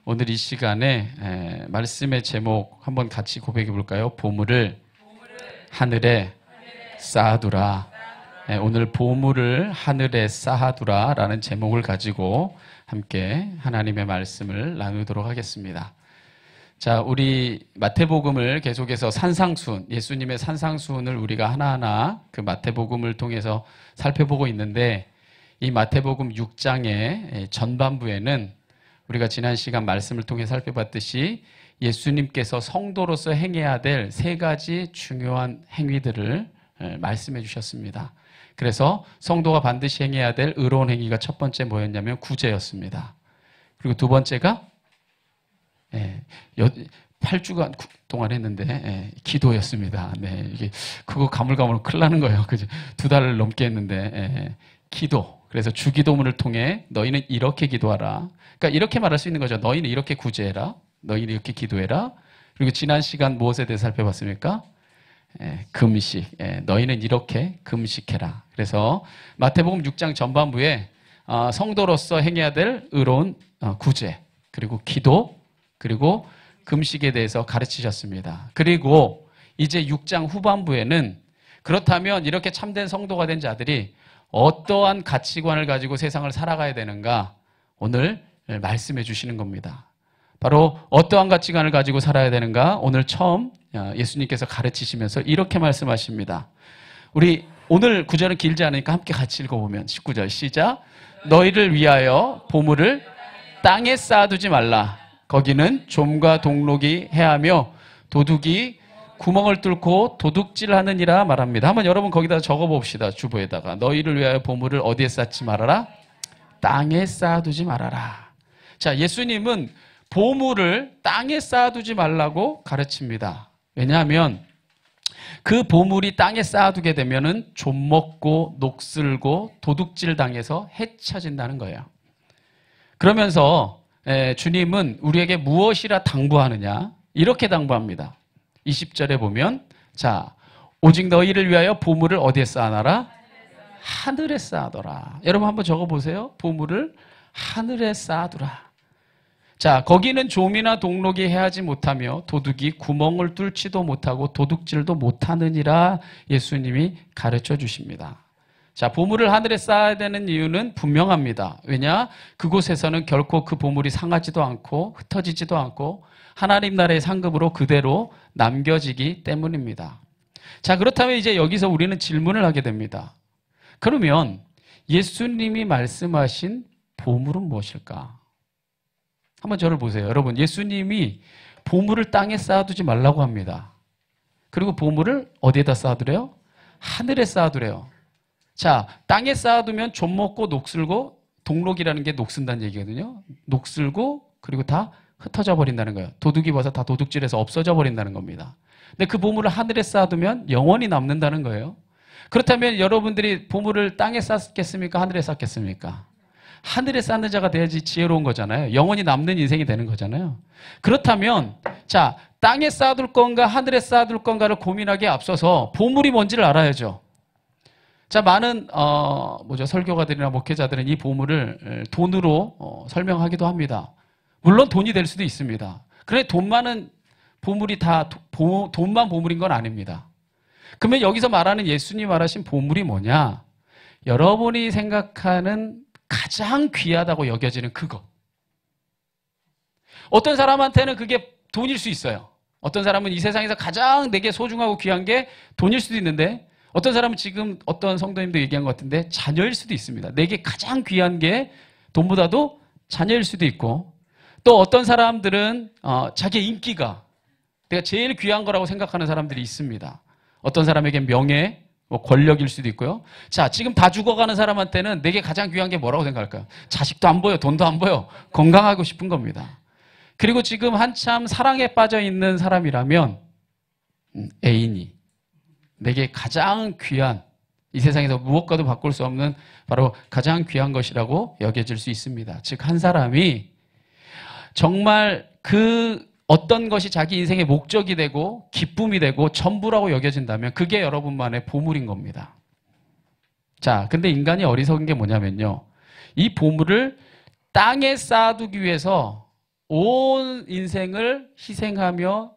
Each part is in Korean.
오늘 이 시간에 말씀의 제목 한번 같이 고백해 볼까요? 보물을 하늘에 쌓아두라. 오늘 보물을 하늘에 쌓아두라 라는 제목을 가지고 함께 하나님의 말씀을 나누도록 하겠습니다. 자, 우리 마태복음을 계속해서 산상수훈, 예수님의 산상수훈을 우리가 하나하나 그 마태복음을 통해서 살펴보고 있는데, 이 마태복음 6장의 전반부에는 우리가 지난 시간 말씀을 통해 살펴봤듯이 예수님께서 성도로서 행해야 될 세 가지 중요한 행위들을 말씀해 주셨습니다. 그래서 성도가 반드시 행해야 될 의로운 행위가 첫 번째 뭐였냐면 구제였습니다. 그리고 두 번째가 8주간 동안 했는데 기도였습니다. 네, 이게 그거 가물가물 큰일 나는 거예요. 그죠? 2달을 넘게 했는데 기도. 그래서 주기도문을 통해 너희는 이렇게 기도하라. 그러니까 이렇게 말할 수 있는 거죠. 너희는 이렇게 구제해라. 너희는 이렇게 기도해라. 그리고 지난 시간 무엇에 대해 살펴봤습니까? 금식. 너희는 이렇게 금식해라. 그래서 마태복음 6장 전반부에 성도로서 행해야 될 의로운 구제, 그리고 기도, 그리고 금식에 대해서 가르치셨습니다. 그리고 이제 6장 후반부에는 그렇다면 이렇게 참된 성도가 된 자들이 어떠한 가치관을 가지고 세상을 살아가야 되는가 오늘 말씀해 주시는 겁니다. 바로 어떠한 가치관을 가지고 살아야 되는가 오늘 처음 예수님께서 가르치시면서 이렇게 말씀하십니다. 우리 오늘 구절은 길지 않으니까 함께 같이 읽어보면 19절 시작. 너희를 위하여 보물을 땅에 쌓아두지 말라. 거기는 좀과 동록이 해하며 도둑이 구멍을 뚫고 도둑질하느니라 말합니다. 한번 여러분 거기다 적어봅시다. 주보에다가 너희를 위하여 보물을 어디에 쌓지 말아라? 땅에 쌓아두지 말아라. 자, 예수님은 보물을 땅에 쌓아두지 말라고 가르칩니다. 왜냐하면 그 보물이 땅에 쌓아두게 되면은 좀먹고 녹슬고 도둑질 당해서 해쳐진다는 거예요. 그러면서 주님은 우리에게 무엇이라 당부하느냐? 이렇게 당부합니다. 20절에 보면 자, 오직 너희를 위하여 보물을 어디에 쌓아놔라? 하늘에 쌓아둬라. 여러분 한번 적어보세요. 보물을 하늘에 쌓아두라. 자, 거기는 좀이나 동록이 해하지 못하며 도둑이 구멍을 뚫지도 못하고 도둑질도 못하느니라 예수님이 가르쳐 주십니다. 자, 보물을 하늘에 쌓아야 되는 이유는 분명합니다. 왜냐? 그곳에서는 결코 그 보물이 상하지도 않고 흩어지지도 않고 하나님 나라의 상급으로 그대로 남겨지기 때문입니다. 자, 그렇다면 이제 여기서 우리는 질문을 하게 됩니다. 그러면 예수님이 말씀하신 보물은 무엇일까? 한번 저를 보세요. 여러분, 예수님이 보물을 땅에 쌓아두지 말라고 합니다. 그리고 보물을 어디에다 쌓아두래요? 하늘에 쌓아두래요. 자, 땅에 쌓아두면 좀 먹고 녹슬고, 동록이라는 게 녹슨다는 얘기거든요. 녹슬고 그리고 다 흩어져 버린다는 거예요. 도둑이 와서 다 도둑질해서 없어져 버린다는 겁니다. 근데 그 보물을 하늘에 쌓아두면 영원히 남는다는 거예요. 그렇다면 여러분들이 보물을 땅에 쌓겠습니까? 하늘에 쌓겠습니까? 하늘에 쌓는 자가 돼야지 지혜로운 거잖아요. 영원히 남는 인생이 되는 거잖아요. 그렇다면 자, 땅에 쌓아둘 건가 하늘에 쌓아둘 건가를 고민하기에 앞서서 보물이 뭔지를 알아야죠. 자, 많은 설교가들이나 목회자들은 이 보물을 돈으로 설명하기도 합니다. 물론 돈이 될 수도 있습니다. 그런데 돈 많은 보물이 다 돈만 보물인 건 아닙니다. 그러면 여기서 말하는 예수님이 말하신 보물이 뭐냐? 여러분이 생각하는 가장 귀하다고 여겨지는 그것. 어떤 사람한테는 그게 돈일 수 있어요. 어떤 사람은 이 세상에서 가장 내게 소중하고 귀한 게 돈일 수도 있는데, 어떤 사람은 지금 어떤 성도님도 얘기한 것 같은데 자녀일 수도 있습니다. 내게 가장 귀한 게 돈보다도 자녀일 수도 있고, 또 어떤 사람들은 자기의 인기가 내가 제일 귀한 거라고 생각하는 사람들이 있습니다. 어떤 사람에겐 명예, 권력일 수도 있고요. 자, 지금 다 죽어가는 사람한테는 내게 가장 귀한 게 뭐라고 생각할까요? 자식도 안 보여, 돈도 안 보여, 건강하고 싶은 겁니다. 그리고 지금 한참 사랑에 빠져 있는 사람이라면 애인이 내게 가장 귀한, 이 세상에서 무엇과도 바꿀 수 없는 바로 가장 귀한 것이라고 여겨질 수 있습니다. 즉, 한 사람이 정말 그 어떤 것이 자기 인생의 목적이 되고 기쁨이 되고 전부라고 여겨진다면 그게 여러분만의 보물인 겁니다. 자, 근데 인간이 어리석은 게 뭐냐면요, 이 보물을 땅에 쌓아두기 위해서 온 인생을 희생하며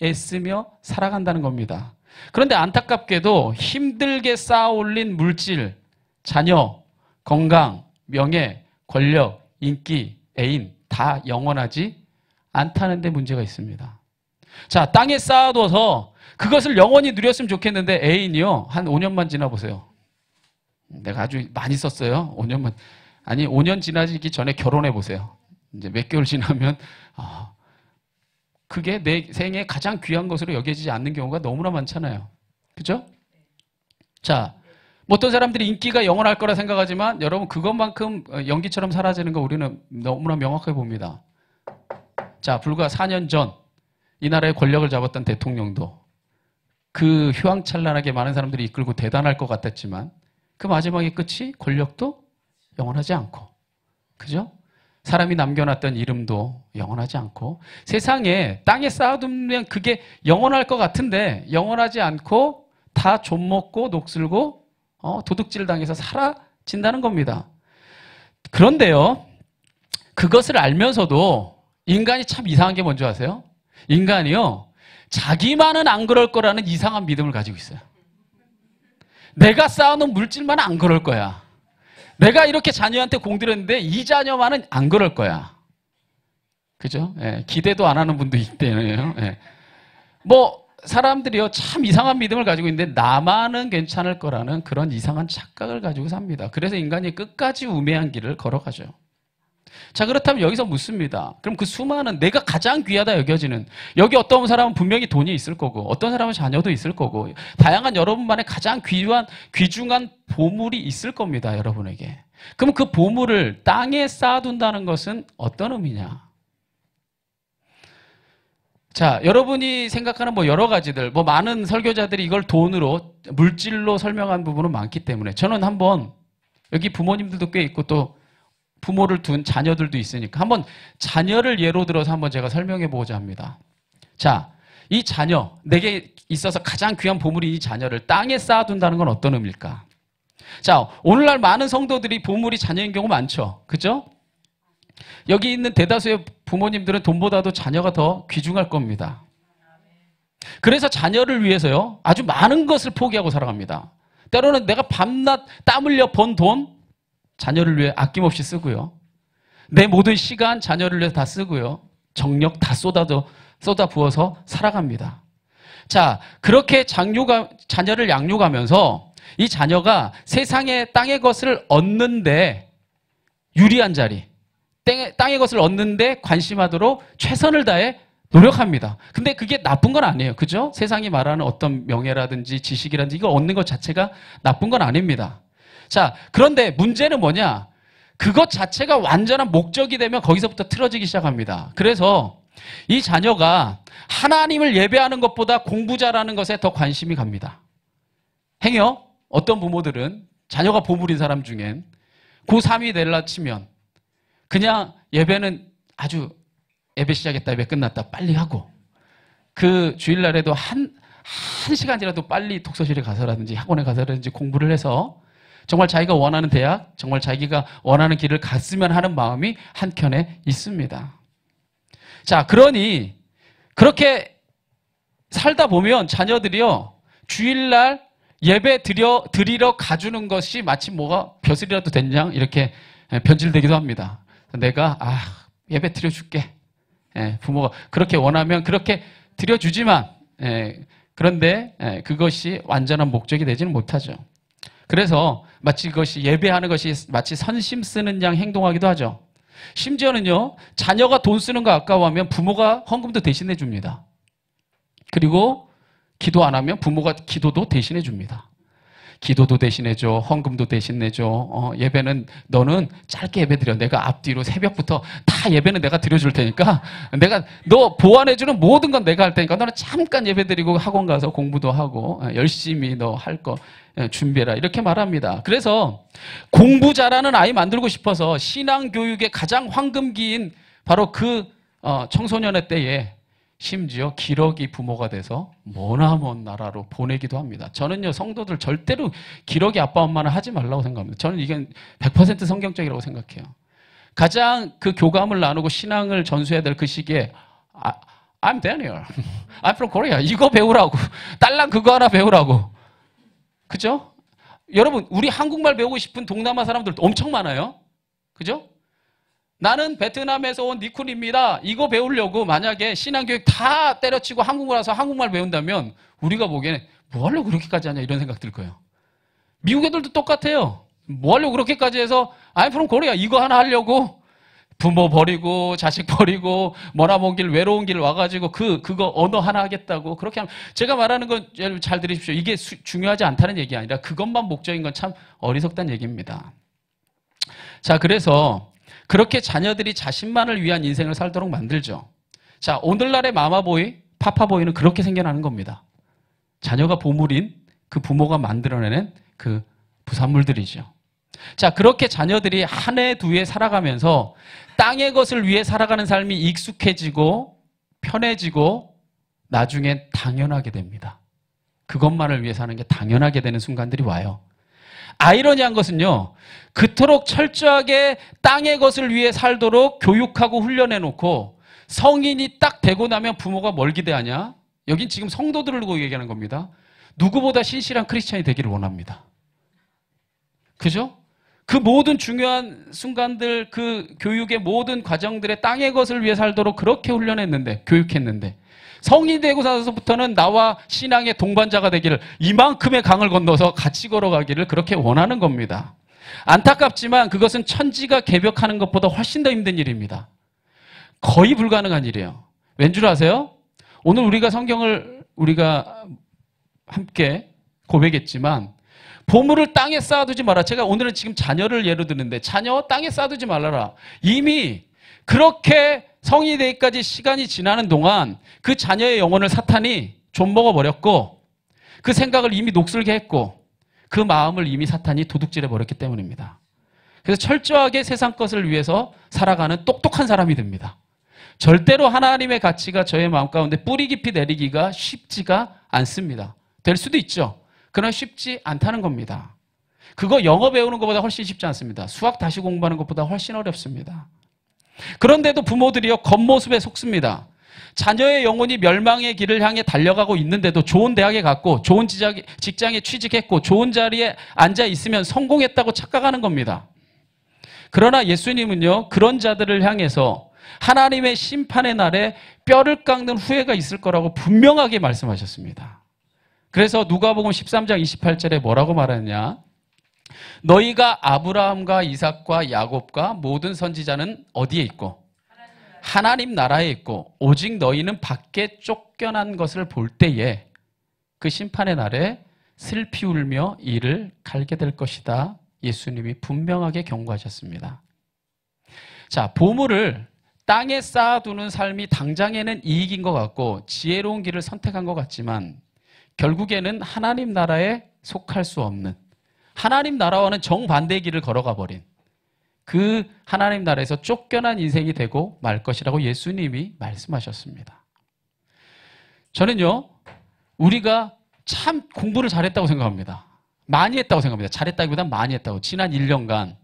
애쓰며 살아간다는 겁니다. 그런데 안타깝게도 힘들게 쌓아 올린 물질, 자녀, 건강, 명예, 권력, 인기, 애인 다 영원하지 않다는 데 문제가 있습니다. 자, 땅에 쌓아둬서 그것을 영원히 누렸으면 좋겠는데 애인이요. 한 5년만 지나보세요. 내가 아주 많이 썼어요. 5년만. 아니 5년 지나기 전에 결혼해보세요. 이제 몇 개월 지나면 그게 내 생에 가장 귀한 것으로 여겨지지 않는 경우가 너무나 많잖아요. 그죠? 자, 어떤 사람들이 인기가 영원할 거라 생각하지만 여러분 그것만큼 연기처럼 사라지는 거 우리는 너무나 명확하게 봅니다. 자, 불과 4년 전 이 나라의 권력을 잡았던 대통령도 그 휘황찬란하게 많은 사람들이 이끌고 대단할 것 같았지만 그 마지막의 끝이 권력도 영원하지 않고, 그죠? 사람이 남겨놨던 이름도 영원하지 않고, 세상에 땅에 쌓아두면 그게 영원할 것 같은데 영원하지 않고 다 좀먹고 녹슬고 도둑질 당해서 사라진다는 겁니다. 그런데요, 그것을 알면서도 인간이 참 이상한 게 뭔지 아세요? 인간이요, 자기만은 안 그럴 거라는 이상한 믿음을 가지고 있어요. 내가 쌓아놓은 물질만은 안 그럴 거야. 내가 이렇게 자녀한테 공들였는데 이 자녀만은 안 그럴 거야. 그죠? 예, 기대도 안 하는 분도 있대요. 예. 뭐 사람들이요 참 이상한 믿음을 가지고 있는데 나만은 괜찮을 거라는 그런 이상한 착각을 가지고 삽니다. 그래서 인간이 끝까지 우매한 길을 걸어가죠. 자, 그렇다면 여기서 묻습니다. 그럼 그 수많은 내가 가장 귀하다 여겨지는, 여기 어떤 사람은 분명히 돈이 있을 거고 어떤 사람은 자녀도 있을 거고 다양한 여러분만의 가장 귀중한 보물이 있을 겁니다. 여러분에게. 그럼 그 보물을 땅에 쌓아둔다는 것은 어떤 의미냐? 자, 여러분이 생각하는 뭐 여러 가지들, 뭐 많은 설교자들이 이걸 돈으로, 물질로 설명한 부분은 많기 때문에 저는 한번 여기 부모님들도 꽤 있고 또 부모를 둔 자녀들도 있으니까 한번 자녀를 예로 들어서 한번 제가 설명해 보고자 합니다. 자, 이 자녀, 내게 있어서 가장 귀한 보물이 이 자녀를 땅에 쌓아둔다는 건 어떤 의미일까? 자, 오늘날 많은 성도들이 보물이 자녀인 경우 많죠. 그죠? 여기 있는 대다수의 부모님들은 돈보다도 자녀가 더 귀중할 겁니다. 그래서 자녀를 위해서요, 아주 많은 것을 포기하고 살아갑니다. 때로는 내가 밤낮 땀 흘려 번 돈, 자녀를 위해 아낌없이 쓰고요. 내 모든 시간 자녀를 위해서 다 쓰고요. 정력 다 쏟아 부어서 살아갑니다. 자, 그렇게 자녀를 양육하면서 이 자녀가 세상의 땅의 것을 얻는데 유리한 자리, 땅의 것을 얻는데 관심하도록 최선을 다해 노력합니다. 근데 그게 나쁜 건 아니에요. 그죠? 세상이 말하는 어떤 명예라든지 지식이라든지 이거 얻는 것 자체가 나쁜 건 아닙니다. 자, 그런데 문제는 뭐냐? 그것 자체가 완전한 목적이 되면 거기서부터 틀어지기 시작합니다. 그래서 이 자녀가 하나님을 예배하는 것보다 공부 잘하는 것에 더 관심이 갑니다. 행여 어떤 부모들은 자녀가 보물인 사람 중엔 고3이 될라 치면 그냥 예배는 아주 예배 시작했다, 예배 끝났다 빨리 하고 그 주일날에도 한 시간이라도 빨리 독서실에 가서라든지 학원에 가서라든지 공부를 해서 정말 자기가 원하는 대학, 정말 자기가 원하는 길을 갔으면 하는 마음이 한켠에 있습니다. 자, 그러니 그렇게 살다 보면 자녀들이요, 주일날 예배 드리러 가주는 것이 마치 뭐가 벼슬이라도 됐냐 이렇게 변질되기도 합니다. 내가 예배 드려줄게. 부모가 그렇게 원하면 그렇게 드려주지만 그런데 그것이 완전한 목적이 되지는 못하죠. 그래서 마치 그것이 예배하는 것이 마치 선심 쓰는 양 행동하기도 하죠. 심지어는요, 자녀가 돈 쓰는 거 아까워하면 부모가 헌금도 대신해 줍니다. 그리고 기도 안 하면 부모가 기도도 대신해 줍니다. 기도도 대신해줘, 헌금도 대신해줘. 예배는 너는 짧게 예배 드려. 내가 앞뒤로 새벽부터 다 예배는 내가 드려줄 테니까 너 보완해주는 모든 건 내가 할 테니까 너는 잠깐 예배 드리고 학원 가서 공부도 하고 열심히 너 할 거 준비해라. 이렇게 말합니다. 그래서 공부 잘하는 아이 만들고 싶어서 신앙교육의 가장 황금기인 바로 그 청소년의 때에 심지어 기러기 부모가 돼서 머나먼 나라로 보내기도 합니다. 저는요, 성도들 절대로 기러기 아빠 엄마는 하지 말라고 생각합니다. 저는 이게 100% 성경적이라고 생각해요. 가장 그 교감을 나누고 신앙을 전수해야 될 그 시기에 I'm Daniel. I'm from Korea. 이거 배우라고. 딸랑 그거 하나 배우라고. 그죠? 여러분, 우리 한국말 배우고 싶은 동남아 사람들 엄청 많아요. 그죠? 나는 베트남에서 온 니쿤입니다. 이거 배우려고 만약에 신앙교육 다 때려치고 한국을 와서 한국말 배운다면 우리가 보기에는 뭐 하려고 그렇게까지 하냐 이런 생각 들 거예요. 미국 애들도 똑같아요. 뭐 하려고 그렇게까지 해서 I'm from Korea 이거 하나 하려고 부모 버리고 자식 버리고 머나먼 길 외로운 길 와가지고 그거 언어 하나 하겠다고 그렇게 하면 제가 말하는 건 여러분 잘 들으십시오. 이게 중요하지 않다는 얘기 아니라 그것만 목적인 건 참 어리석다는 얘기입니다. 자, 그래서 그렇게 자녀들이 자신만을 위한 인생을 살도록 만들죠. 자, 오늘날의 마마보이, 파파보이는 그렇게 생겨나는 겁니다. 자녀가 보물인 그 부모가 만들어내는 그 부산물들이죠. 자, 그렇게 자녀들이 한 해 두 해 살아가면서 땅의 것을 위해 살아가는 삶이 익숙해지고 편해지고 나중엔 당연하게 됩니다. 그것만을 위해 사는 게 당연하게 되는 순간들이 와요. 아이러니한 것은요, 그토록 철저하게 땅의 것을 위해 살도록 교육하고 훈련해놓고 성인이 딱 되고 나면 부모가 뭘 기대하냐? 여긴 지금 성도들을 두고 얘기하는 겁니다. 누구보다 신실한 크리스찬이 되기를 원합니다. 그죠? 그 모든 중요한 순간들, 그 교육의 모든 과정들의 땅의 것을 위해 살도록 그렇게 훈련했는데, 교육했는데, 성인이 되고 나서부터는 나와 신앙의 동반자가 되기를, 이만큼의 강을 건너서 같이 걸어가기를 그렇게 원하는 겁니다. 안타깝지만 그것은 천지가 개벽하는 것보다 훨씬 더 힘든 일입니다. 거의 불가능한 일이에요. 왠 줄 아세요? 오늘 우리가 성경을 우리가 함께 고백했지만 보물을 땅에 쌓아두지 마라. 제가 오늘은 지금 자녀를 예로 드는데 자녀 땅에 쌓아두지 말라라. 이미 그렇게 성인이 되기까지 시간이 지나는 동안 그 자녀의 영혼을 사탄이 좀먹어버렸고 그 생각을 이미 녹슬게 했고 그 마음을 이미 사탄이 도둑질해 버렸기 때문입니다. 그래서 철저하게 세상 것을 위해서 살아가는 똑똑한 사람이 됩니다. 절대로 하나님의 가치가 저의 마음 가운데 뿌리 깊이 내리기가 쉽지가 않습니다. 될 수도 있죠. 그러나 쉽지 않다는 겁니다. 그거 영어 배우는 것보다 훨씬 쉽지 않습니다. 수학 다시 공부하는 것보다 훨씬 어렵습니다. 그런데도 부모들이요, 겉모습에 속습니다. 자녀의 영혼이 멸망의 길을 향해 달려가고 있는데도 좋은 대학에 갔고 좋은 직장에 취직했고 좋은 자리에 앉아 있으면 성공했다고 착각하는 겁니다. 그러나 예수님은요, 그런 자들을 향해서 하나님의 심판의 날에 뼈를 깎는 후회가 있을 거라고 분명하게 말씀하셨습니다. 그래서 누가복음 13장 28절에 뭐라고 말하느냐? 너희가 아브라함과 이삭과 야곱과 모든 선지자는 어디에 있고? 하나님 나라에 있고 오직 너희는 밖에 쫓겨난 것을 볼 때에 그 심판의 날에 슬피 울며 이를 갈게 될 것이다. 예수님이 분명하게 경고하셨습니다. 자, 보물을 땅에 쌓아두는 삶이 당장에는 이익인 것 같고 지혜로운 길을 선택한 것 같지만 결국에는 하나님 나라에 속할 수 없는, 하나님 나라와는 정반대의 길을 걸어가 버린 그 하나님 나라에서 쫓겨난 인생이 되고 말 것이라고 예수님이 말씀하셨습니다. 저는요, 우리가 참 공부를 잘했다고 생각합니다. 많이 했다고 생각합니다. 잘했다기보단 많이 했다고. 지난 1년간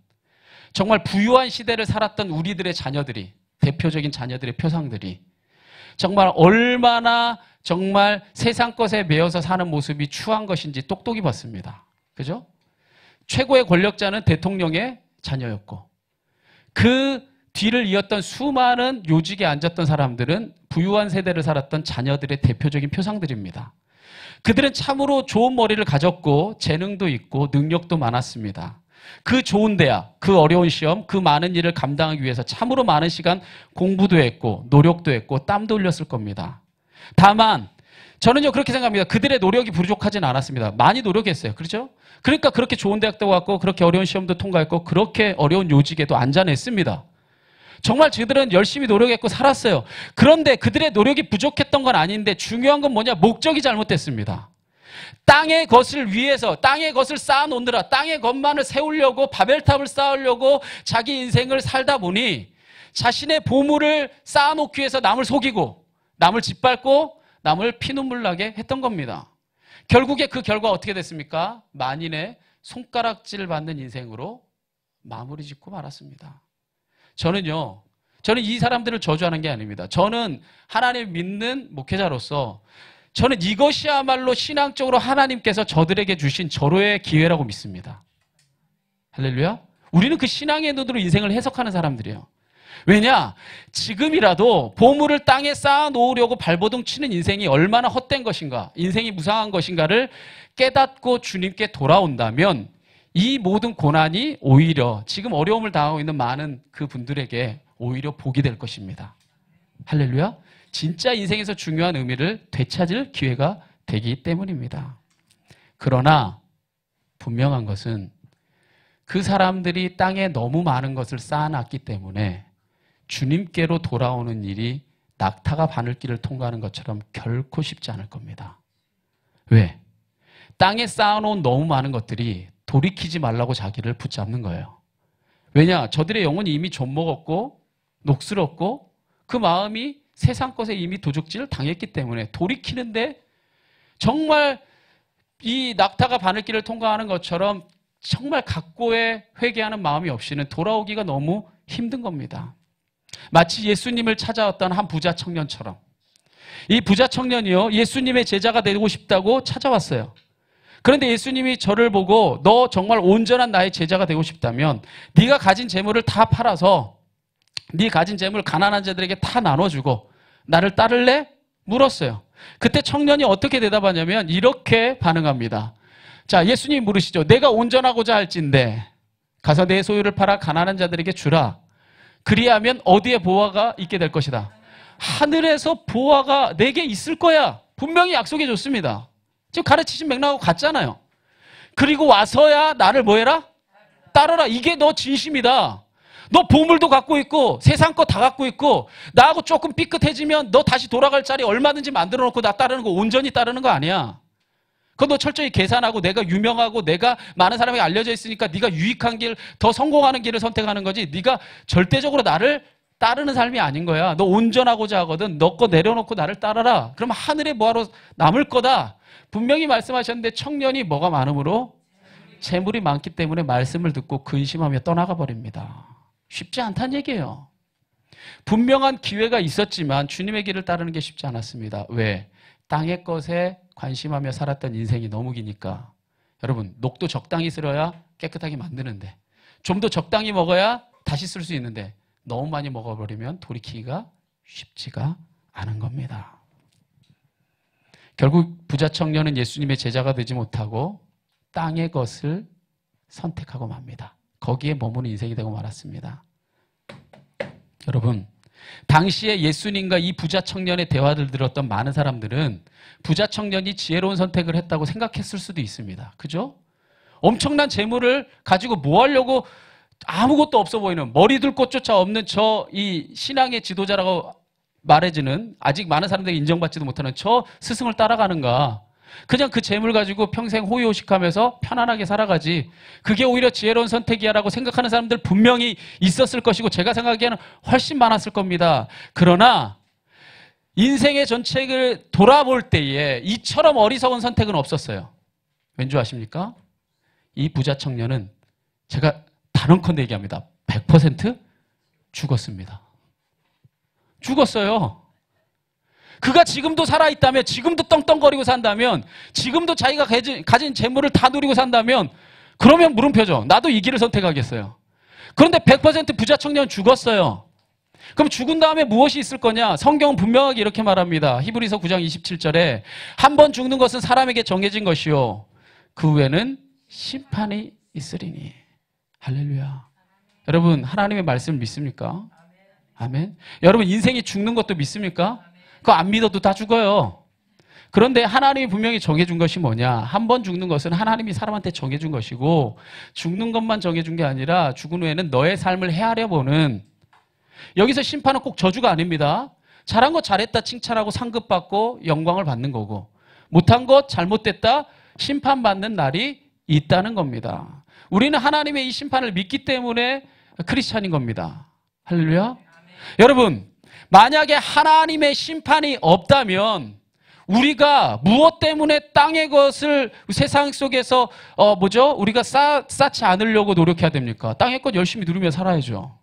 정말 부유한 시대를 살았던 우리들의 자녀들이, 대표적인 자녀들의 표상들이 정말 얼마나 정말 세상 것에 매여서 사는 모습이 추한 것인지 똑똑히 봤습니다. 그죠? 최고의 권력자는 대통령의 자녀였고 그 뒤를 이었던 수많은 요직에 앉았던 사람들은 부유한 세대를 살았던 자녀들의 대표적인 표상들입니다. 그들은 참으로 좋은 머리를 가졌고 재능도 있고 능력도 많았습니다. 그 좋은 대학, 그 어려운 시험, 그 많은 일을 감당하기 위해서 참으로 많은 시간 공부도 했고 노력도 했고 땀도 흘렸을 겁니다. 다만 저는요 그렇게 생각합니다. 그들의 노력이 부족하진 않았습니다. 많이 노력했어요. 그렇죠? 그러니까 그렇게 좋은 대학도 갔고 그렇게 어려운 시험도 통과했고 그렇게 어려운 요직에도 앉아냈습니다. 정말 그들은 열심히 노력했고 살았어요. 그런데 그들의 노력이 부족했던 건 아닌데 중요한 건 뭐냐? 목적이 잘못됐습니다. 땅의 것을 위해서 땅의 것을 쌓아놓느라 땅의 것만을 세우려고 바벨탑을 쌓으려고 자기 인생을 살다 보니 자신의 보물을 쌓아놓기 위해서 남을 속이고 남을 짓밟고 남을 피눈물 나게 했던 겁니다. 결국에 그 결과 어떻게 됐습니까? 만인의 손가락질 받는 인생으로 마무리 짓고 말았습니다. 저는 이 사람들을 저주하는 게 아닙니다. 저는 하나님 믿는 목회자로서 저는 이것이야말로 신앙적으로 하나님께서 저들에게 주신 절호의 기회라고 믿습니다. 할렐루야. 우리는 그 신앙의 눈으로 인생을 해석하는 사람들이에요. 왜냐? 지금이라도 보물을 땅에 쌓아 놓으려고 발버둥 치는 인생이 얼마나 헛된 것인가, 인생이 무상한 것인가를 깨닫고 주님께 돌아온다면 이 모든 고난이 오히려 지금 어려움을 당하고 있는 많은 그 분들에게 오히려 복이 될 것입니다. 할렐루야. 진짜 인생에서 중요한 의미를 되찾을 기회가 되기 때문입니다. 그러나 분명한 것은 그 사람들이 땅에 너무 많은 것을 쌓아놨기 때문에 주님께로 돌아오는 일이 낙타가 바늘길을 통과하는 것처럼 결코 쉽지 않을 겁니다. 왜? 땅에 쌓아놓은 너무 많은 것들이 돌이키지 말라고 자기를 붙잡는 거예요. 왜냐? 저들의 영혼이 이미 좀먹었고 녹슬었고 그 마음이 세상 것에 이미 도적질을 당했기 때문에 돌이키는데 정말 이 낙타가 바늘길을 통과하는 것처럼 정말 각고의 회개하는 마음이 없이는 돌아오기가 너무 힘든 겁니다. 마치 예수님을 찾아왔던 한 부자 청년처럼 이 부자 청년이요, 예수님의 제자가 되고 싶다고 찾아왔어요. 그런데 예수님이 저를 보고 너 정말 온전한 나의 제자가 되고 싶다면 네가 가진 재물을 다 팔아서 네 가진 재물 가난한 자들에게 다 나눠주고 나를 따를래? 물었어요. 그때 청년이 어떻게 대답하냐면 이렇게 반응합니다. 자, 예수님이 물으시죠. 내가 온전하고자 할진대 가서 내 소유를 팔아 가난한 자들에게 주라. 그리하면 어디에 보화가 있게 될 것이다. 하늘에서 보화가 내게 있을 거야. 분명히 약속해 줬습니다. 지금 가르치신 맥락하고 같잖아요. 그리고 와서야 나를 뭐 해라? 따르라. 이게 너 진심이다. 너 보물도 갖고 있고 세상 거 다 갖고 있고 나하고 조금 삐끗해지면 너 다시 돌아갈 자리 얼마든지 만들어 놓고 나 따르는 거 온전히 따르는 거 아니야. 그건 너 철저히 계산하고 내가 유명하고 내가 많은 사람에게 알려져 있으니까 네가 유익한 길, 더 성공하는 길을 선택하는 거지 네가 절대적으로 나를 따르는 삶이 아닌 거야. 너 온전하고자 하거든. 너 거 내려놓고 나를 따라라. 그럼 하늘의 보화로 남을 거다. 분명히 말씀하셨는데 청년이 뭐가 많으므로? 재물이 많기 때문에 말씀을 듣고 근심하며 떠나가 버립니다. 쉽지 않다는 얘기예요. 분명한 기회가 있었지만 주님의 길을 따르는 게 쉽지 않았습니다. 왜? 땅의 것에 관심하며 살았던 인생이 너무 기니까. 여러분, 녹도 적당히 쓸어야 깨끗하게 만드는데 좀 더 적당히 먹어야 다시 쓸 수 있는데 너무 많이 먹어버리면 돌이키기가 쉽지가 않은 겁니다. 결국 부자 청년은 예수님의 제자가 되지 못하고 땅의 것을 선택하고 맙니다. 거기에 머무는 인생이 되고 말았습니다. 여러분, 당시에 예수님과 이 부자 청년의 대화를 들었던 많은 사람들은 부자 청년이 지혜로운 선택을 했다고 생각했을 수도 있습니다. 그죠? 엄청난 재물을 가지고 뭐 하려고 아무것도 없어 보이는 머리 둘 곳조차 없는 저 이 신앙의 지도자라고 말해지는 아직 많은 사람들이 인정받지도 못하는 저 스승을 따라가는가. 그냥 그 재물 가지고 평생 호의호식하면서 편안하게 살아가지. 그게 오히려 지혜로운 선택이야라고 생각하는 사람들 분명히 있었을 것이고 제가 생각하기에는 훨씬 많았을 겁니다. 그러나 인생의 전체를 돌아볼 때에 이처럼 어리석은 선택은 없었어요. 왠지 아십니까? 이 부자 청년은 제가 단언컨대 얘기합니다. 100% 죽었습니다. 죽었어요. 그가 지금도 살아있다면, 지금도 떵떵거리고 산다면, 지금도 자기가 가진 재물을 다 누리고 산다면 그러면 물음표죠. 나도 이 길을 선택하겠어요. 그런데 100% 부자 청년은 죽었어요. 그럼 죽은 다음에 무엇이 있을 거냐? 성경은 분명하게 이렇게 말합니다. 히브리서 9장 27절에 한 번 죽는 것은 사람에게 정해진 것이요 그 후에는 심판이 있으리니. 할렐루야. 여러분, 하나님의 말씀을 믿습니까? 아멘. 여러분, 인생이 죽는 것도 믿습니까? 그거 안 믿어도 다 죽어요. 그런데 하나님이 분명히 정해준 것이 뭐냐? 한 번 죽는 것은 하나님이 사람한테 정해준 것이고 죽는 것만 정해준 게 아니라 죽은 후에는 너의 삶을 헤아려 보는, 여기서 심판은 꼭 저주가 아닙니다. 잘한 것 잘했다 칭찬하고 상급받고 영광을 받는 거고 못한 것 잘못됐다 심판받는 날이 있다는 겁니다. 우리는 하나님의 이 심판을 믿기 때문에 크리스찬인 겁니다. 할렐루야. 여러분, 만약에 하나님의 심판이 없다면 우리가 무엇 때문에 땅의 것을 세상 속에서 우리가 쌓지 않으려고 노력해야 됩니까? 땅의 것 열심히 누리며 살아야죠.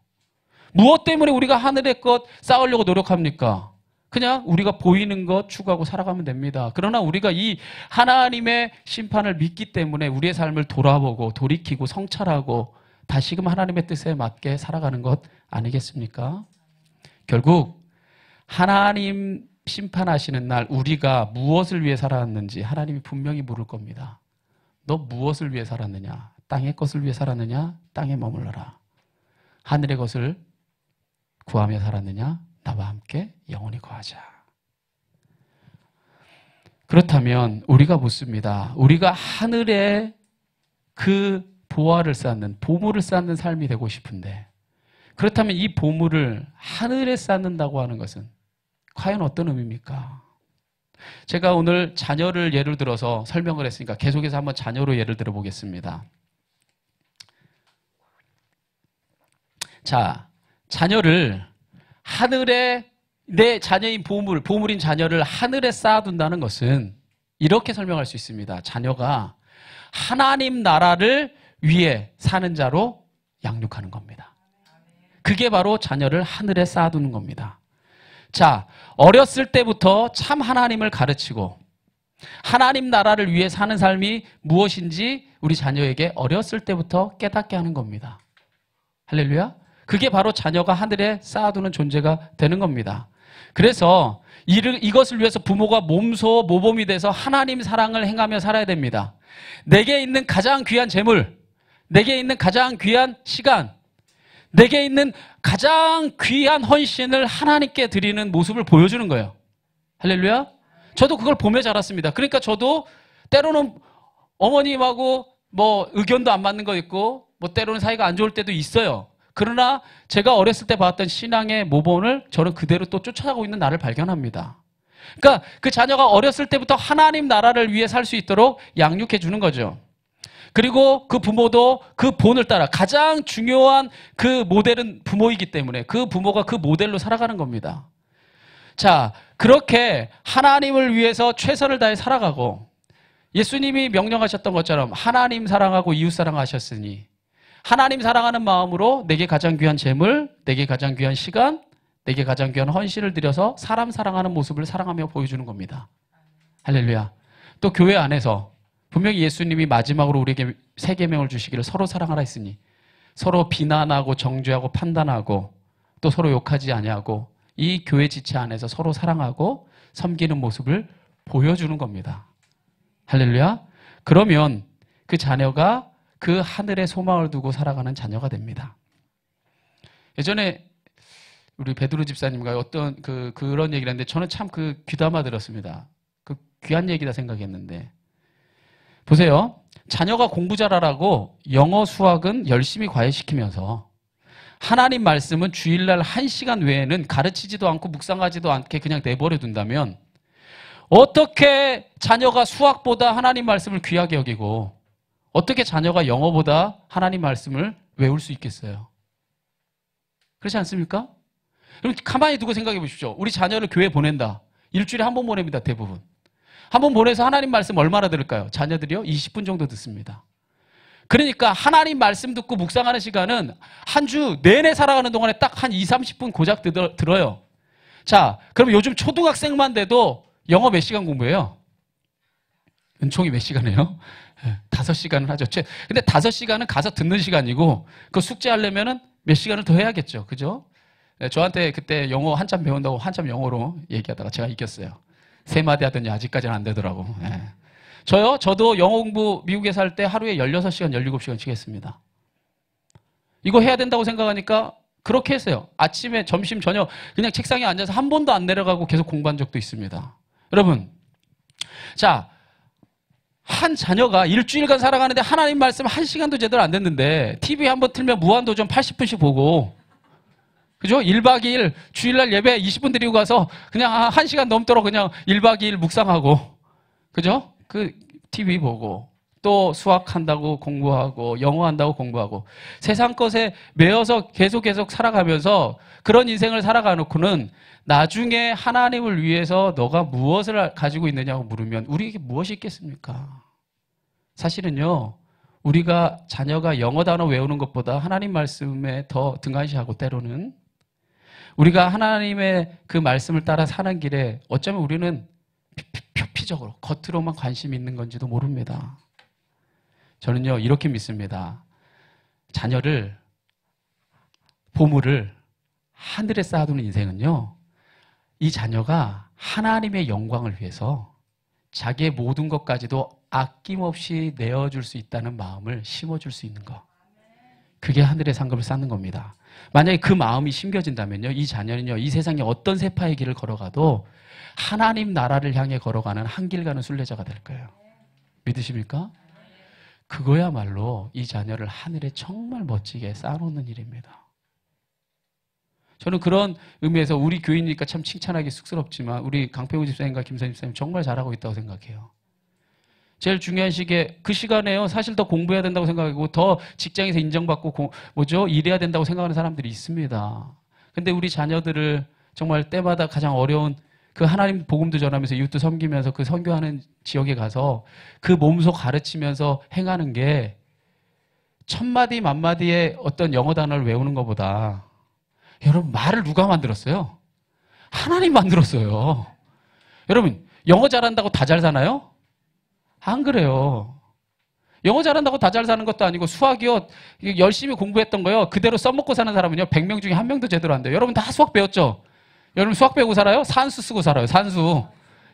무엇 때문에 우리가 하늘의 것 쌓으려고 노력합니까? 그냥 우리가 보이는 것 추구하고 살아가면 됩니다. 그러나 우리가 이 하나님의 심판을 믿기 때문에 우리의 삶을 돌아보고 돌이키고 성찰하고 다시금 하나님의 뜻에 맞게 살아가는 것 아니겠습니까? 결국 하나님 심판하시는 날 우리가 무엇을 위해 살았는지 하나님이 분명히 물을 겁니다. 너 무엇을 위해 살았느냐? 땅의 것을 위해 살았느냐? 땅에 머물러라. 하늘의 것을 구하며 살았느냐? 나와 함께 영원히 거하자. 그렇다면 우리가 묻습니다. 우리가 하늘에 그 보화를 쌓는, 보물을 쌓는 삶이 되고 싶은데, 그렇다면 이 보물을 하늘에 쌓는다고 하는 것은 과연 어떤 의미입니까? 제가 오늘 자녀를 예를 들어서 설명을 했으니까 계속해서 한번 자녀로 예를 들어 보겠습니다. 자, 자녀를 하늘에, 내 자녀인 보물인 자녀를 하늘에 쌓아둔다는 것은 이렇게 설명할 수 있습니다. 자녀가 하나님 나라를 위해 사는 자로 양육하는 겁니다. 그게 바로 자녀를 하늘에 쌓아두는 겁니다. 자, 어렸을 때부터 참 하나님을 가르치고 하나님 나라를 위해 사는 삶이 무엇인지 우리 자녀에게 어렸을 때부터 깨닫게 하는 겁니다. 할렐루야. 그게 바로 자녀가 하늘에 쌓아두는 존재가 되는 겁니다. 그래서 이것을 위해서 부모가 몸소 모범이 돼서 하나님 사랑을 행하며 살아야 됩니다. 내게 있는 가장 귀한 재물, 내게 있는 가장 귀한 시간, 내게 있는 가장 귀한 헌신을 하나님께 드리는 모습을 보여주는 거예요. 할렐루야. 저도 그걸 보며 자랐습니다. 그러니까 저도 때로는 어머님하고 뭐 의견도 안 맞는 거 있고 뭐 때로는 사이가 안 좋을 때도 있어요. 그러나 제가 어렸을 때 봤던 신앙의 모범을 저는 그대로 또 쫓아가고 있는 나를 발견합니다. 그러니까 그 자녀가 어렸을 때부터 하나님 나라를 위해 살 수 있도록 양육해 주는 거죠. 그리고 그 부모도 그 본을 따라 가장 중요한 그 모델은 부모이기 때문에 그 부모가 그 모델로 살아가는 겁니다. 자, 그렇게 하나님을 위해서 최선을 다해 살아가고 예수님이 명령하셨던 것처럼 하나님 사랑하고 이웃 사랑하셨으니 하나님 사랑하는 마음으로 내게 가장 귀한 재물, 내게 가장 귀한 시간, 내게 가장 귀한 헌신을 들여서 사람 사랑하는 모습을 사랑하며 보여주는 겁니다. 할렐루야. 또 교회 안에서 분명히 예수님이 마지막으로 우리에게 세 계명을 주시기를 서로 사랑하라 했으니 서로 비난하고 정죄하고 판단하고 또 서로 욕하지 아니하고 이 교회 지체 안에서 서로 사랑하고 섬기는 모습을 보여주는 겁니다. 할렐루야. 그러면 그 자녀가 그 하늘에 소망을 두고 살아가는 자녀가 됩니다. 예전에 우리 베드로 집사님과 어떤 그런 얘기를 했는데 저는 참 그 귀담아 들었습니다. 그 귀한 얘기다 생각했는데 보세요. 자녀가 공부 잘하라고 영어 수학은 열심히 과외시키면서 하나님 말씀은 주일날 1시간 외에는 가르치지도 않고 묵상하지도 않게 그냥 내버려 둔다면 어떻게 자녀가 수학보다 하나님 말씀을 귀하게 여기고 어떻게 자녀가 영어보다 하나님 말씀을 외울 수 있겠어요? 그렇지 않습니까? 그럼 가만히 두고 생각해 보십시오. 우리 자녀를 교회 보낸다. 일주일에 한 번 보냅니다. 대부분. 한 번 보내서 하나님 말씀 얼마나 들을까요? 자녀들이요? 20분 정도 듣습니다. 그러니까 하나님 말씀 듣고 묵상하는 시간은 한 주 내내 살아가는 동안에 딱 한 20-30분 고작 들어요. 자, 그럼 요즘 초등학생만 돼도 영어 몇 시간 공부해요? 은총이 몇 시간이에요? 5시간을 하죠. 근데 5시간은 가서 듣는 시간이고 그 숙제하려면은 몇 시간을 더 해야겠죠. 그죠? 저한테 그때 영어 한참 배운다고 한참 영어로 얘기하다가 제가 이겼어요. 3마디 하더니 아직까지는 안 되더라고. 예. 저도 영어 공부 미국에 살 때 하루에 16시간, 17시간씩 했습니다. 이거 해야 된다고 생각하니까 그렇게 했어요. 아침에, 점심, 저녁 그냥 책상에 앉아서 한 번도 안 내려가고 계속 공부한 적도 있습니다. 여러분, 자, 한 자녀가 일주일간 살아가는데 하나님 말씀 1시간도 제대로 안 듣는데 TV 한번 틀면 무한도전 80분씩 보고 그죠? 1박 2일 주일날 예배 20분 드리고 가서 그냥 1시간 넘도록 그냥 1박 2일 묵상하고 그죠? 그 TV 보고 또 수학한다고 공부하고 영어 한다고 공부하고 세상 것에 매여서 계속 살아가면서 그런 인생을 살아가 놓고는 나중에 하나님을 위해서 너가 무엇을 가지고 있느냐고 물으면 우리에게 무엇이 있겠습니까? 사실은요, 우리가 자녀가 영어 단어 외우는 것보다 하나님 말씀에 더 등한시하고 때로는 우리가 하나님의 그 말씀을 따라 사는 길에 어쩌면 우리는 표피적으로 겉으로만 관심이 있는 건지도 모릅니다. 저는요 이렇게 믿습니다. 자녀를 보물을 하늘에 쌓아두는 인생은요 이 자녀가 하나님의 영광을 위해서 자기의 모든 것까지도 아낌없이 내어줄 수 있다는 마음을 심어줄 수 있는 것, 그게 하늘의 상급을 쌓는 겁니다. 만약에 그 마음이 심겨진다면요 이 자녀는요 이 세상에 어떤 세파의 길을 걸어가도 하나님 나라를 향해 걸어가는 한 길 가는 순례자가 될 거예요. 믿으십니까? 그거야말로 이 자녀를 하늘에 정말 멋지게 쌓아놓는 일입니다. 저는 그런 의미에서 우리 교인이니까 참 칭찬하기 쑥스럽지만 우리 강평우 집사님과 김선 집사님 정말 잘하고 있다고 생각해요. 제일 중요한 시기에 그 시간에요 사실 더 공부해야 된다고 생각하고 더 직장에서 인정받고 일해야 된다고 생각하는 사람들이 있습니다. 근데 우리 자녀들을 정말 때마다 가장 어려운 그 하나님 복음도 전하면서 이웃도 섬기면서 그 선교하는 지역에 가서 그 몸소 가르치면서 행하는 게 천마디 만마디의 어떤 영어 단어를 외우는 것보다 여러분 말을 누가 만들었어요? 하나님 만들었어요. 여러분 영어 잘한다고 다 잘 사나요? 안 그래요. 영어 잘한다고 다 잘 사는 것도 아니고 수학이요 열심히 공부했던 거요 그대로 써먹고 사는 사람은요 100명 중에 1명도 제대로 안 돼요. 여러분 다 수학 배웠죠? 여러분 수학 배우고 살아요? 산수 쓰고 살아요. 산수.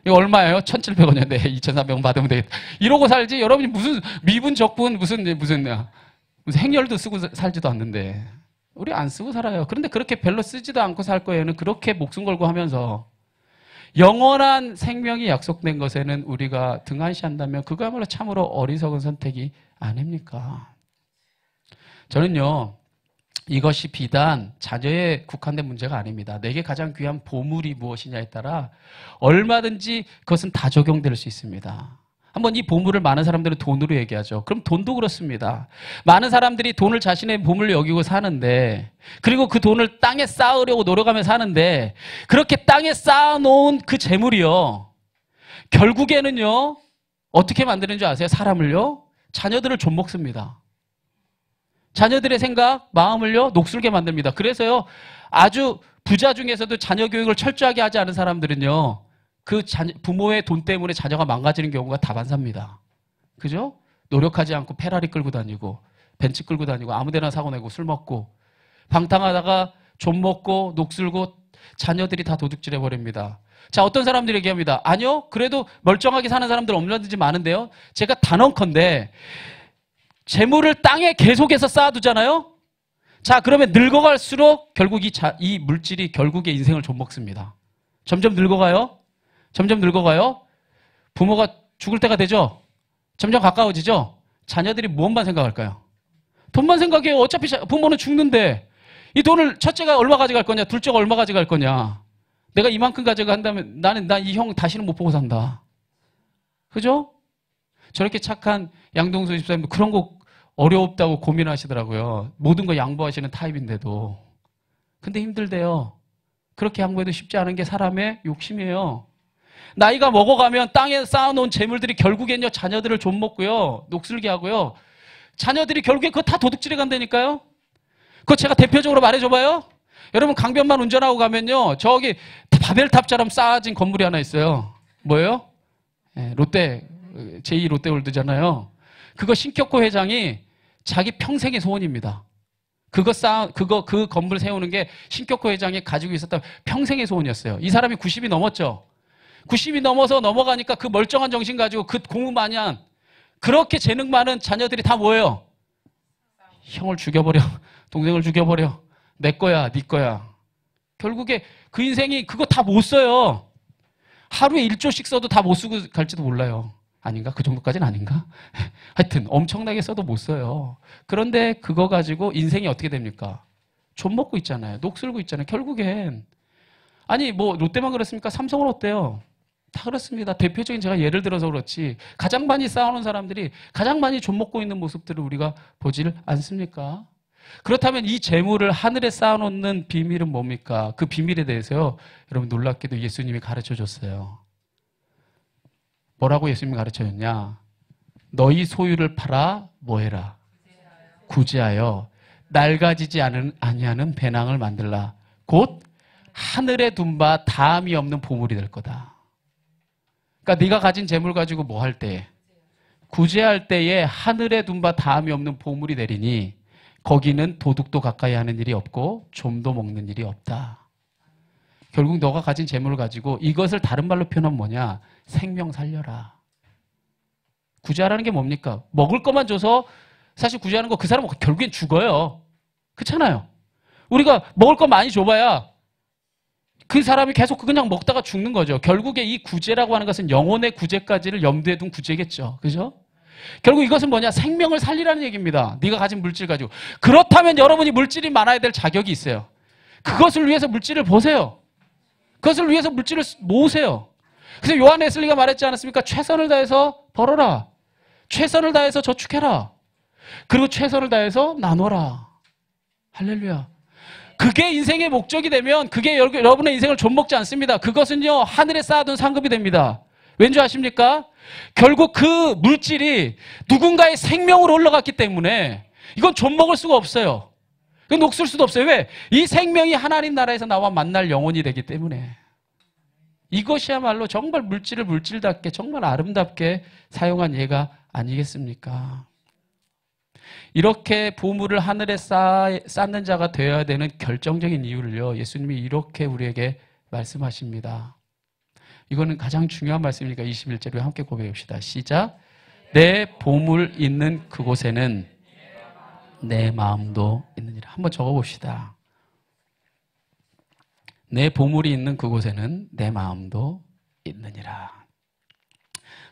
이거 얼마예요? 1,700원인데 2,300원 받으면 되겠다. 이러고 살지 여러분이 무슨 미분 적분 무슨 행렬도 쓰고 살지도 않는데 우리 안 쓰고 살아요. 그런데 그렇게 별로 쓰지도 않고 살 거에는 그렇게 목숨 걸고 하면서 영원한 생명이 약속된 것에는 우리가 등한시한다면 그거야말로 참으로 어리석은 선택이 아닙니까? 저는요 이것이 비단 자녀에 국한된 문제가 아닙니다. 내게 가장 귀한 보물이 무엇이냐에 따라 얼마든지 그것은 다 적용될 수 있습니다. 한번 이 보물을 많은 사람들은 돈으로 얘기하죠. 그럼 돈도 그렇습니다. 많은 사람들이 돈을 자신의 보물로 여기고 사는데 그리고 그 돈을 땅에 쌓으려고 노력하며 사는데 그렇게 땅에 쌓아놓은 그 재물이요 결국에는요 어떻게 만드는 줄 아세요? 사람을요 자녀들을 좀먹습니다. 자녀들의 생각, 마음을요 녹슬게 만듭니다. 그래서요 아주 부자 중에서도 자녀 교육을 철저하게 하지 않은 사람들은요 그 부모의 돈 때문에 자녀가 망가지는 경우가 다반사입니다. 그죠? 노력하지 않고 페라리 끌고 다니고 벤츠 끌고 다니고 아무데나 사고 내고 술 먹고 방탕하다가 좀 먹고 녹슬고 자녀들이 다 도둑질해 버립니다. 자 어떤 사람들이 얘기합니다. 아니요 그래도 멀쩡하게 사는 사람들 얼마든지 많은데요 제가 단언컨대 재물을 땅에 계속해서 쌓아두잖아요. 자 그러면 늙어갈수록 결국 이 물질이 결국에 인생을 좀 먹습니다. 점점 늙어가요. 점점 늙어가요. 부모가 죽을 때가 되죠. 점점 가까워지죠. 자녀들이 무엇만 생각할까요? 돈만 생각해요. 어차피 부모는 죽는데 이 돈을 첫째가 얼마 가져갈 거냐 둘째가 얼마 가져갈 거냐 내가 이만큼 가져간다면 난 이 형 다시는 못 보고 산다. 그죠? 저렇게 착한 양동수 집사님도 그런 거 어렵다고 고민하시더라고요. 모든 거 양보하시는 타입인데도. 근데 힘들대요. 그렇게 양보해도 쉽지 않은 게 사람의 욕심이에요. 나이가 먹어가면 땅에 쌓아놓은 재물들이 결국엔요 자녀들을 좀 먹고요 녹슬게 하고요 자녀들이 결국에 그거 다 도둑질해 간다니까요. 그거 제가 대표적으로 말해줘봐요. 여러분 강변만 운전하고 가면요 저기 바벨탑처럼 쌓아진 건물이 하나 있어요. 뭐예요? 롯데 제2 롯데월드잖아요. 그거 신격호 회장이 자기 평생의 소원입니다. 그 건물 세우는 게 신격호 회장이 가지고 있었던 평생의 소원이었어요. 이 사람이 90이 넘었죠. 90이 넘어서 넘어가니까 그 멀쩡한 정신 가지고 그 공부 마냥 그렇게 재능 많은 자녀들이 다 뭐예요? 형을 죽여버려. 동생을 죽여버려. 내 거야, 네 거야. 결국에 그 인생이 그거 다 못 써요. 하루에 1조씩 써도 다 못 쓰고 갈지도 몰라요. 아닌가? 그 정도까지는 아닌가? 하여튼 엄청나게 써도 못 써요. 그런데 그거 가지고 인생이 어떻게 됩니까? 좀 먹고 있잖아요. 녹슬고 있잖아요. 결국엔. 아니 뭐 롯데만 그렇습니까? 삼성은 어때요? 다 그렇습니다. 대표적인 제가 예를 들어서 그렇지 가장 많이 쌓아놓은 사람들이 가장 많이 좀 먹고 있는 모습들을 우리가 보지를 않습니까? 그렇다면 이 재물을 하늘에 쌓아놓는 비밀은 뭡니까? 그 비밀에 대해서요 여러분 놀랍게도 예수님이 가르쳐줬어요. 뭐라고 예수님이 가르쳐줬냐? 너희 소유를 팔아 뭐해라? 구제하여 낡아지지 아니하는 배낭을 만들라. 곧 하늘에 둔 바 다함이 없는 보물이 될 거다. 그러니까 네가 가진 재물 가지고 뭐 할 때? 구제할 때에 하늘에 둔 바 다함이 없는 보물이 되리니 거기는 도둑도 가까이 하는 일이 없고 좀도 먹는 일이 없다. 결국 너가 가진 재물을 가지고 이것을 다른 말로 표현하면 뭐냐? 생명 살려라. 구제하라는 게 뭡니까? 먹을 것만 줘서 사실 구제하는 거 그 사람은 결국엔 죽어요. 그렇잖아요. 우리가 먹을 거 많이 줘봐야 그 사람이 계속 그냥 먹다가 죽는 거죠. 결국에 이 구제라고 하는 것은 영혼의 구제까지를 염두에 둔 구제겠죠. 그죠? 결국 이것은 뭐냐? 생명을 살리라는 얘기입니다. 네가 가진 물질 가지고. 그렇다면 여러분이 물질이 많아야 될 자격이 있어요. 그것을 위해서 물질을 보세요. 그것을 위해서 물질을 모으세요. 그래서 요한 웨슬리가 말했지 않았습니까? 최선을 다해서 벌어라. 최선을 다해서 저축해라. 그리고 최선을 다해서 나눠라. 할렐루야. 그게 인생의 목적이 되면 그게 여러분의 인생을 좀먹지 않습니다. 그것은요, 하늘에 쌓아둔 상급이 됩니다. 왠지 아십니까? 결국 그 물질이 누군가의 생명으로 올라갔기 때문에 이건 좀먹을 수가 없어요. 이건 녹슬 수도 없어요. 왜? 이 생명이 하나님 나라에서 나와 만날 영혼이 되기 때문에. 이것이야말로 정말 물질을 물질답게 정말 아름답게 사용한 예가 아니겠습니까? 이렇게 보물을 하늘에 쌓는 자가 되어야 되는 결정적인 이유를요, 예수님이 이렇게 우리에게 말씀하십니다. 이거는 가장 중요한 말씀이니까 21절로 함께 고백합시다. 시작. 내 보물 있는 그곳에는 내 마음도 있느니라. 한번 적어봅시다. 내 보물이 있는 그곳에는 내 마음도 있느니라.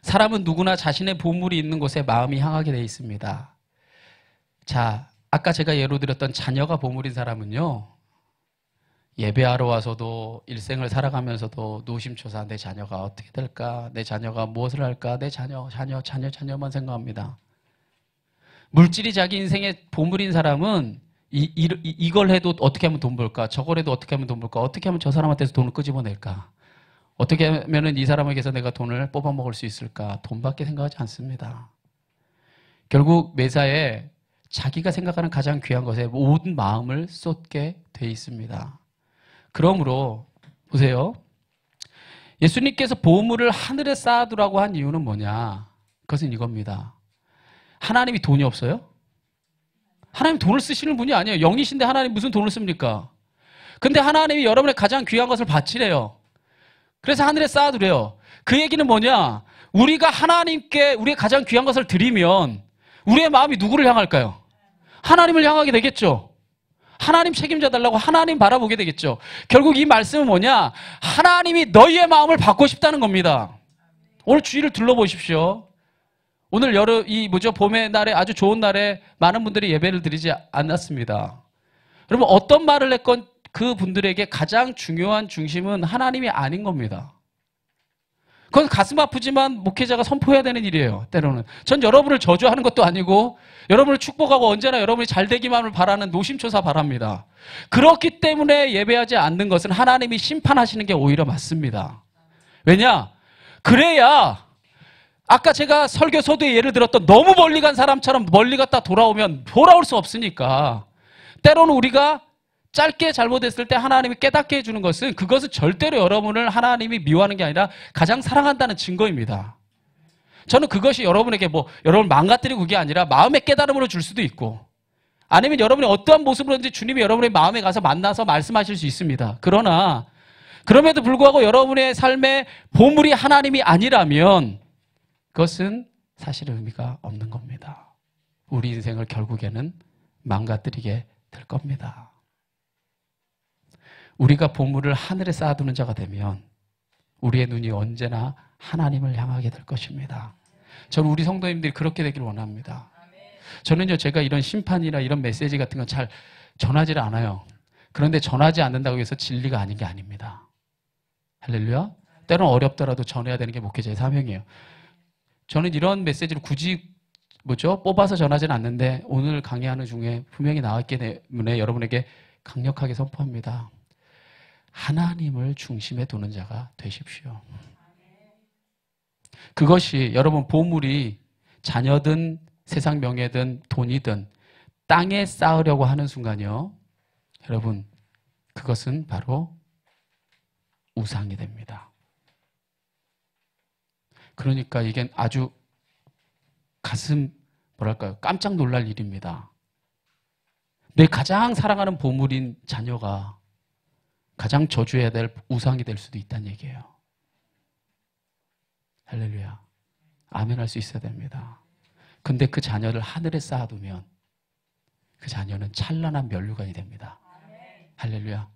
사람은 누구나 자신의 보물이 있는 곳에 마음이 향하게 되어 있습니다. 자, 아까 제가 예로 들었던 자녀가 보물인 사람은요, 예배하러 와서도 일생을 살아가면서도 노심초사 내 자녀가 어떻게 될까? 내 자녀가 무엇을 할까? 내 자녀만 생각합니다. 물질이 자기 인생의 보물인 사람은 이걸 해도 어떻게 하면 돈 벌까? 저걸 해도 어떻게 하면 돈 벌까? 어떻게 하면 저 사람한테서 돈을 끄집어낼까? 어떻게 하면 이 사람에게서 내가 돈을 뽑아먹을 수 있을까? 돈밖에 생각하지 않습니다. 결국 매사에 자기가 생각하는 가장 귀한 것에 모든 마음을 쏟게 돼 있습니다. 그러므로 보세요. 예수님께서 보물을 하늘에 쌓아두라고 한 이유는 뭐냐? 그것은 이겁니다. 하나님이 돈이 없어요? 하나님 돈을 쓰시는 분이 아니에요. 영이신데 하나님 무슨 돈을 씁니까? 근데 하나님이 여러분의 가장 귀한 것을 바치래요. 그래서 하늘에 쌓아두래요. 그 얘기는 뭐냐? 우리가 하나님께 우리의 가장 귀한 것을 드리면 우리의 마음이 누구를 향할까요? 하나님을 향하게 되겠죠. 하나님 책임져 달라고 하나님 바라보게 되겠죠. 결국 이 말씀은 뭐냐? 하나님이 너희의 마음을 받고 싶다는 겁니다. 오늘 주위를 둘러보십시오. 오늘 봄의 날에 아주 좋은 날에 많은 분들이 예배를 드리지 않았습니다. 여러분, 어떤 말을 했건 그 분들에게 가장 중요한 중심은 하나님이 아닌 겁니다. 그건 가슴 아프지만 목회자가 선포해야 되는 일이에요. 때로는. 전 여러분을 저주하는 것도 아니고 여러분을 축복하고 언제나 여러분이 잘 되기만을 바라는 노심초사 바랍니다. 그렇기 때문에 예배하지 않는 것은 하나님이 심판하시는 게 오히려 맞습니다. 왜냐? 그래야 아까 제가 설교 서두에 예를 들었던 너무 멀리 간 사람처럼 멀리 갔다 돌아오면 돌아올 수 없으니까 때로는 우리가 짧게 잘못했을 때 하나님이 깨닫게 해주는 것은 그것은 절대로 여러분을 하나님이 미워하는 게 아니라 가장 사랑한다는 증거입니다. 저는 그것이 여러분에게 여러분을 망가뜨리고 그게 아니라 마음의 깨달음으로 줄 수도 있고 아니면 여러분이 어떠한 모습으로든지 주님이 여러분의 마음에 가서 만나서 말씀하실 수 있습니다. 그러나 그럼에도 불구하고 여러분의 삶의 보물이 하나님이 아니라면 그것은 사실 의미가 없는 겁니다. 우리 인생을 결국에는 망가뜨리게 될 겁니다. 우리가 보물을 하늘에 쌓아두는 자가 되면 우리의 눈이 언제나 하나님을 향하게 될 것입니다. 저는 우리 성도님들이 그렇게 되기를 원합니다. 저는요, 제가 이런 심판이나 이런 메시지 같은 건 잘 전하지를 않아요. 그런데 전하지 않는다고 해서 진리가 아닌 게 아닙니다. 할렐루야. 때로는 어렵더라도 전해야 되는 게 목회자의 사명이에요. 저는 이런 메시지를 굳이 뽑아서 전하지는 않는데 오늘 강의하는 중에 분명히 나왔기 때문에 여러분에게 강력하게 선포합니다. 하나님을 중심에 두는 자가 되십시오. 그것이 여러분 보물이 자녀든 세상 명예든 돈이든 땅에 쌓으려고 하는 순간이요, 여러분, 그것은 바로 우상이 됩니다. 그러니까 이게 아주 깜짝 놀랄 일입니다. 내 가장 사랑하는 보물인 자녀가 가장 저주해야 될 우상이 될 수도 있다는 얘기예요. 할렐루야. 아멘 할 수 있어야 됩니다. 근데 그 자녀를 하늘에 쌓아두면 그 자녀는 찬란한 면류관이 됩니다. 할렐루야.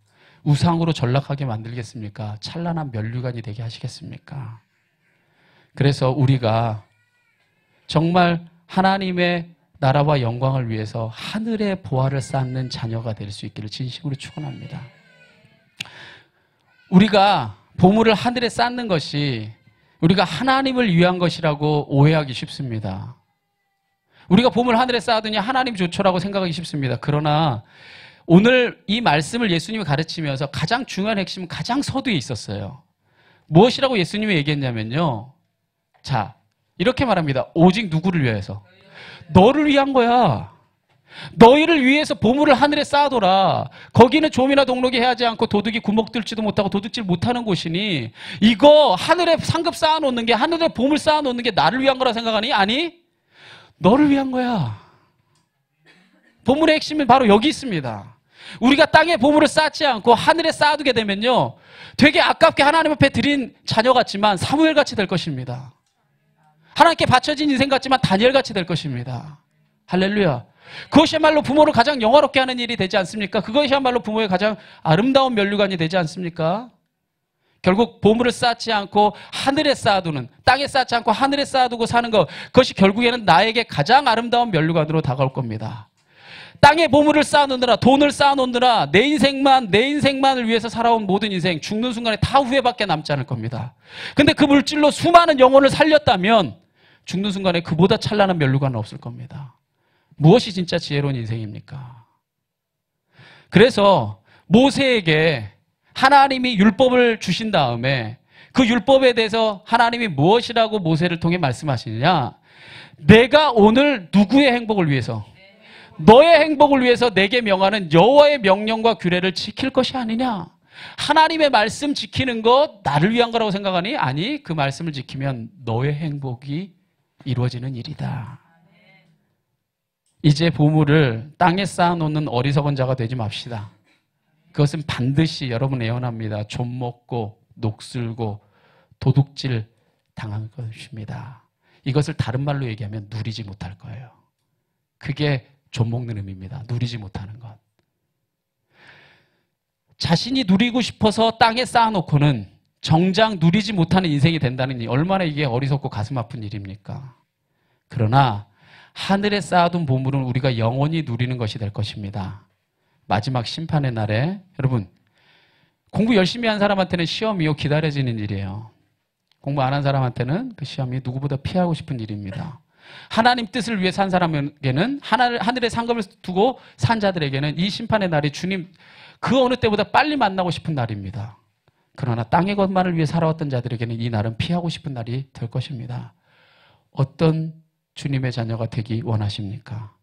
우상으로 전락하게 만들겠습니까? 찬란한 면류관이 되게 하시겠습니까? 그래서 우리가 정말 하나님의 나라와 영광을 위해서 하늘의 보화를 쌓는 자녀가 될 수 있기를 진심으로 축원합니다. 우리가 보물을 하늘에 쌓는 것이 우리가 하나님을 위한 것이라고 오해하기 쉽습니다. 우리가 보물 하늘에 쌓아두니 하나님 좋죠라고 생각하기 쉽습니다. 그러나 오늘 이 말씀을 예수님이 가르치면서 가장 중요한 핵심은 가장 서두에 있었어요. 무엇이라고 예수님이 얘기했냐면요, 자, 이렇게 말합니다. 오직 누구를 위해서? 너를 위한 거야. 너희를 위해서 보물을 하늘에 쌓아둬라. 거기는 좀이나 동록이 해하지 않고 도둑이 구멍 뚫지도 못하고 도둑질 못하는 곳이니, 이거 하늘에 상급 쌓아놓는 게, 하늘에 보물 쌓아놓는 게 나를 위한 거라 생각하니? 아니, 너를 위한 거야. 보물의 핵심은 바로 여기 있습니다. 우리가 땅에 보물을 쌓지 않고 하늘에 쌓아두게 되면요, 되게 아깝게 하나님 앞에 드린 자녀 같지만 사무엘같이 될 것입니다. 하나님께 바쳐진 인생 같지만 다니엘같이 될 것입니다. 할렐루야. 그것이야말로 부모를 가장 영화롭게 하는 일이 되지 않습니까? 그것이야말로 부모의 가장 아름다운 면류관이 되지 않습니까? 결국 보물을 쌓지 않고 하늘에 쌓아두는, 땅에 쌓지 않고 하늘에 쌓아두고 사는 것, 그것이 결국에는 나에게 가장 아름다운 면류관으로 다가올 겁니다. 땅에 보물을 쌓아놓느라, 돈을 쌓아놓느라 내 인생만을 위해서 살아온 모든 인생, 죽는 순간에 다 후회밖에 남지 않을 겁니다. 근데 그 물질로 수많은 영혼을 살렸다면 죽는 순간에 그보다 찬란한 면류관은 없을 겁니다. 무엇이 진짜 지혜로운 인생입니까? 그래서 모세에게 하나님이 율법을 주신 다음에 그 율법에 대해서 하나님이 무엇이라고 모세를 통해 말씀하시느냐, 내가 오늘 누구의 행복을 위해서, 너의 행복을 위해서 내게 명하는 여호와의 명령과 규례를 지킬 것이 아니냐. 하나님의 말씀 지키는 것 나를 위한 거라고 생각하니? 아니, 그 말씀을 지키면 너의 행복이 이루어지는 일이다. 이제 보물을 땅에 쌓아놓는 어리석은 자가 되지 맙시다. 그것은 반드시 여러분 예언합니다. 좀 먹고 녹슬고 도둑질 당할 것입니다. 이것을 다른 말로 얘기하면 누리지 못할 거예요. 그게 좀 먹는 의미입니다. 누리지 못하는 것. 자신이 누리고 싶어서 땅에 쌓아놓고는 정작 누리지 못하는 인생이 된다는 일, 얼마나 이게 어리석고 가슴 아픈 일입니까? 그러나 하늘에 쌓아둔 보물은 우리가 영원히 누리는 것이 될 것입니다. 마지막 심판의 날에, 여러분, 공부 열심히 한 사람한테는 시험이요 기다려지는 일이에요. 공부 안 한 사람한테는 그 시험이 누구보다 피하고 싶은 일입니다. 하나님 뜻을 위해 산 사람에게는, 하늘에 상급을 두고 산 자들에게는 이 심판의 날이 주님 그 어느 때보다 빨리 만나고 싶은 날입니다. 그러나 땅의 것만을 위해 살아왔던 자들에게는 이 날은 피하고 싶은 날이 될 것입니다. 어떤 주님의 자녀가 되기 원하십니까?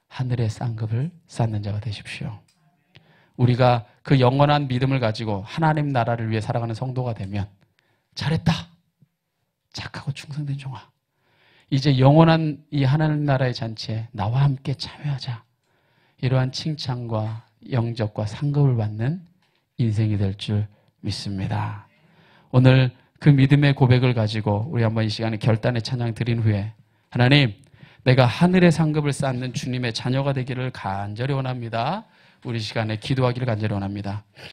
하늘의 쌍급을 쌓는 자가 되십시오. 우리가 그 영원한 믿음을 가지고 하나님 나라를 위해 살아가는 성도가 되면, 잘했다, 착하고 충성된 종아, 이제 영원한 이 하나님 나라의 잔치에 나와 함께 참여하자, 이러한 칭찬과 영접과 상급을 받는 인생이 될 줄 믿습니다. 오늘 그 믿음의 고백을 가지고 우리 한번 이 시간에 결단의 찬양 드린 후에, 하나님, 내가 하늘의 상급을 쌓는 주님의 자녀가 되기를 간절히 원합니다. 우리 시간에 기도하기를 간절히 원합니다.